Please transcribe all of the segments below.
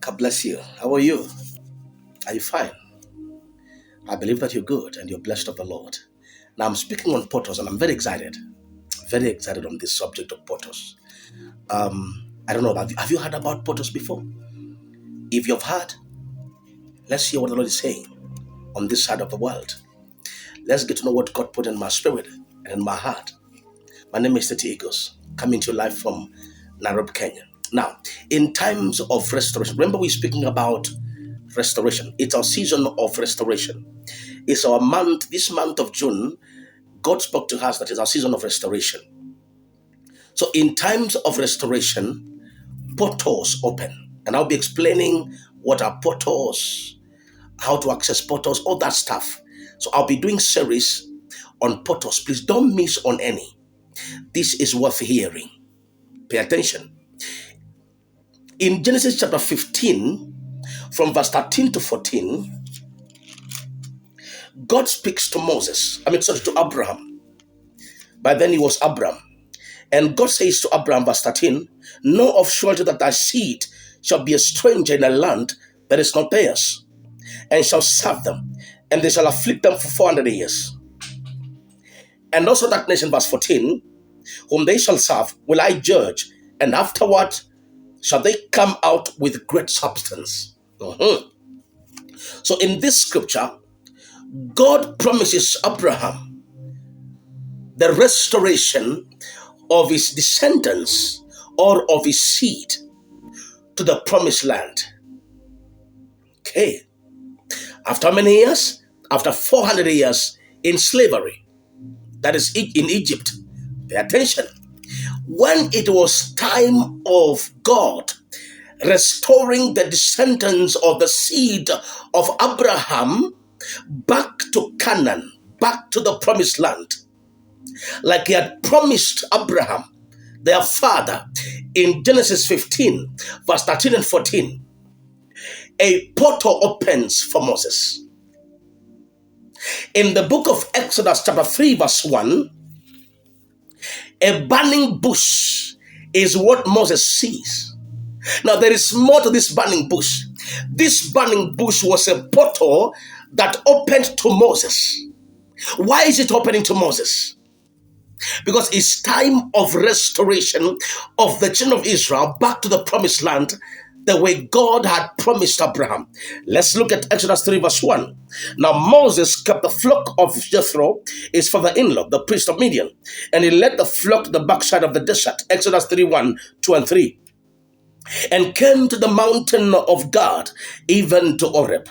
God bless you. How are you? Are you fine? I believe that you're good and you're blessed of the Lord. Now I'm speaking on portals and I'm very excited on this subject of portals. I don't know, have you heard about portals before? If you've heard, let's hear what the Lord is saying on this side of the world. Let's get to know what God put in my spirit and in my heart. My name is TITI Eagles, coming to you live from Nairobi, Kenya. Now, in times of restoration, remember we're speaking about restoration. It's our season of restoration. It's our month, this month of June, God spoke to us that it's our season of restoration. So in times of restoration, portals open. And I'll be explaining what are portals, how to access portals, all that stuff. So I'll be doing series on portals. Please don't miss on any. This is worth hearing. Pay attention. In Genesis chapter 15, from verse 13 to 14, God speaks to to Abraham. By then he was Abram. And God says to Abraham, verse 13, know of surely that thy seed shall be a stranger in a land that is not theirs, and shall serve them, and they shall afflict them for 400 years. And also that nation, verse 14, whom they shall serve will I judge, and afterward shall they come out with great substance. So in this scripture, God promises Abraham the restoration of his descendants or of his seed to the promised land. Okay. After many years? After 400 years in slavery. That is in Egypt. Pay attention. When it was time of God restoring the descendants of the seed of Abraham back to Canaan, back to the promised land, like he had promised Abraham, their father, in Genesis 15, verse 13 and 14, a portal opens for Moses. In the book of Exodus, chapter 3, verse 1, a burning bush is what Moses sees. Now, there is more to this burning bush. This burning bush was a portal that opened to Moses. Why is it opening to Moses? Because it's time of restoration of the children of Israel back to the promised land the way God had promised Abraham. Let's look at Exodus 3 verse 1. Now Moses kept the flock of Jethro, his father-in-law, the priest of Midian, and he led the flock to the backside of the desert. Exodus 3 1, 2 and 3. And came to the mountain of God, even to Horeb.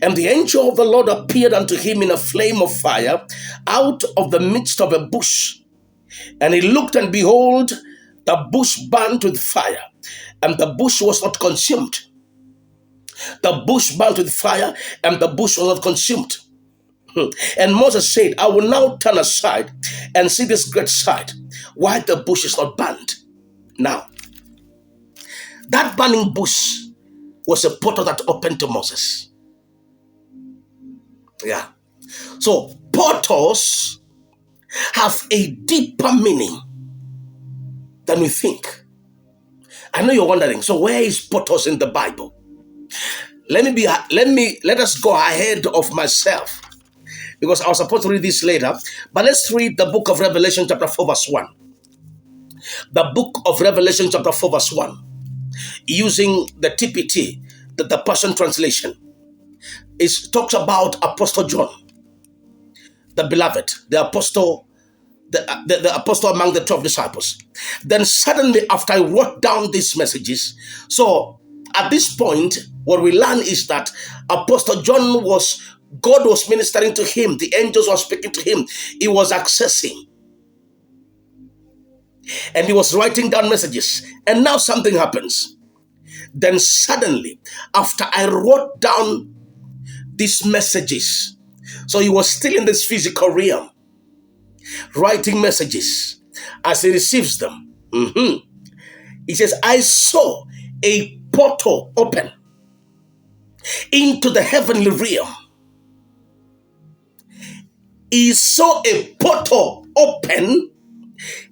And the angel of the Lord appeared unto him in a flame of fire out of the midst of a bush. And he looked, and behold, the bush burnt with fire, and the bush was not consumed. The bush burnt with fire, and the bush was not consumed. And Moses said, I will now turn aside and see this great sight, why the bush is not burnt. Now, that burning bush was a portal that opened to Moses. Yeah. So portals have a deeper meaning than we think. I know you're wondering, so where is portals in the Bible? Let us go ahead of myself, because I was supposed to read this later, but let's read the book of Revelation chapter 4 verse 1. The book of Revelation chapter 4 verse 1. Using the TPT, the Passion Translation, it talks about Apostle John, the beloved, the apostle among the 12 disciples. Then suddenly, after I wrote down these messages, so at this point, what we learn is that Apostle John God was ministering to him, the angels were speaking to him, he was accessing, and he was writing down messages. And now something happens. Then suddenly, after I wrote down these messages, so he was still in this physical realm, writing messages as he receives them. He says, I saw a portal open into the heavenly realm. He saw a portal open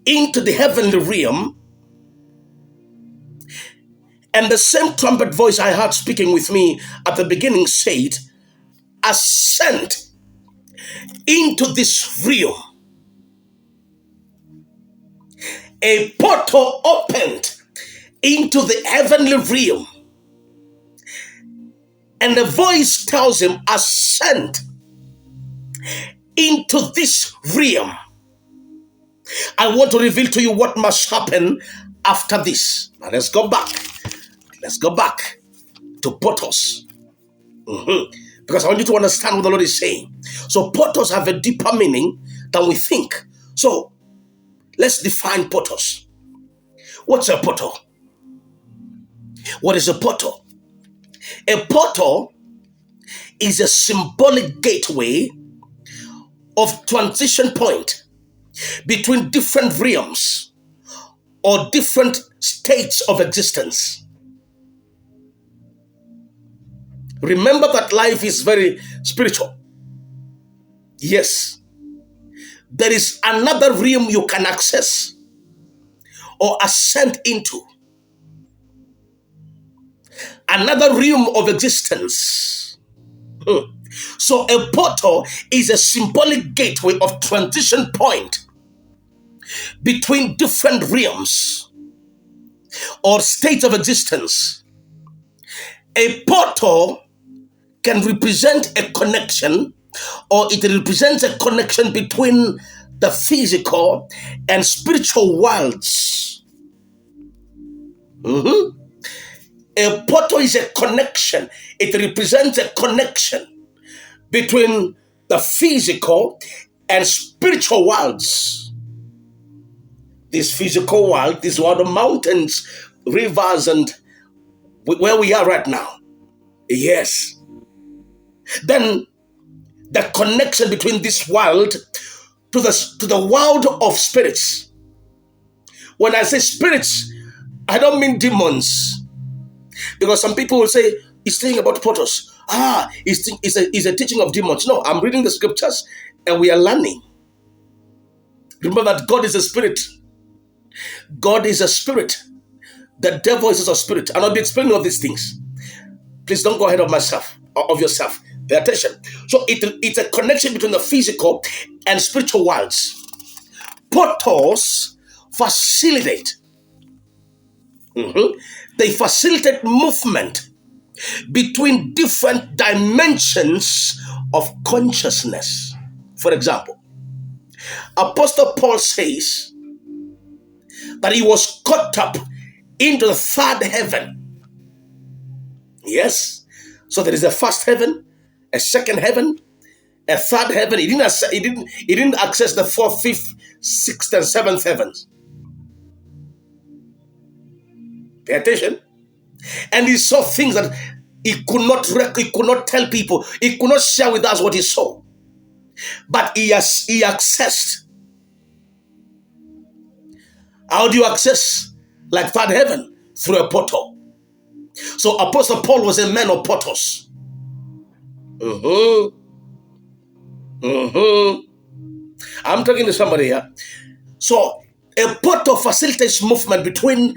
into the heavenly realm, And the same trumpet voice I heard speaking with me at the beginning said, ascend into this realm. A portal opened into the heavenly realm. And the voice tells him, ascend into this realm. I want to reveal to you what must happen after this. Now let's go back. Let's go back to portals. Because I want you to understand what the Lord is saying. So portals have a deeper meaning than we think. So let's define portals. What's a portal? What is a portal? A portal is a symbolic gateway of transition point between different realms or different states of existence. Remember that life is very spiritual. Yes. There is another realm you can access or ascend into. Another realm of existence. So a portal is a symbolic gateway of transition point between different realms or states of existence. A portal can represent a connection, or it represents a connection between the physical and spiritual worlds. A portal is a connection. It represents a connection between the physical and spiritual worlds. This physical world, this world of mountains, rivers, and where we are right now. Yes. Then the connection between this world to the world of spirits. When I say spirits, I don't mean demons. Because some people will say, he's saying about portals. It's a teaching of demons. No, I'm reading the scriptures and we are learning. Remember that God is a spirit. God is a spirit. The devil is also a spirit. And I'll be explaining all these things. Please don't go ahead of myself or of yourself. Pay attention. So it's a connection between the physical and spiritual worlds. Portals facilitate. They facilitate movement between different dimensions of consciousness. For example, Apostle Paul says that he was caught up into the third heaven. Yes. So there is a first heaven, a second heaven, a third heaven. He didn't access the fourth, fifth, sixth, and seventh heavens. Pay attention. And he saw things that he could not tell people. He could not share with us what he saw. But he accessed. How do you access like third heaven? Through a portal. So Apostle Paul was a man of portals. I'm talking to somebody here. So a portal facilitates movement between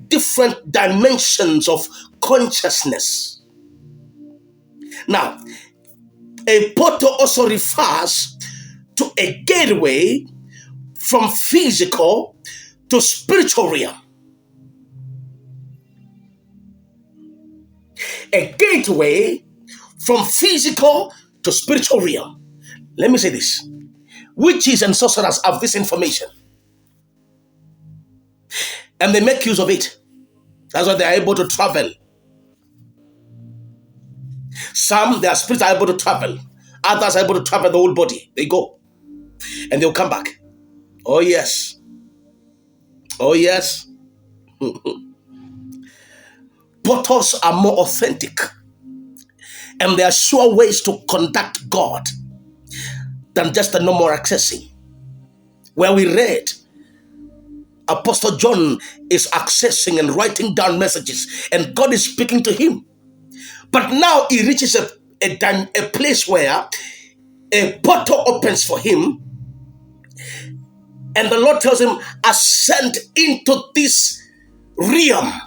different dimensions of consciousness. Now, a portal also refers to a gateway from physical to spiritual realm. A gateway from physical to spiritual realm. Let me say this. Witches and sorcerers have this information. And they make use of it. That's why they are able to travel. Some, their spirits are able to travel. Others are able to travel the whole body. They go. And they'll come back. Oh yes. Oh yes. Portals are more authentic. And there are sure ways to conduct God than just a normal accessing. Where we read, Apostle John is accessing and writing down messages, and God is speaking to him. But now he reaches a place where a portal opens for him, and the Lord tells him, ascend into this realm.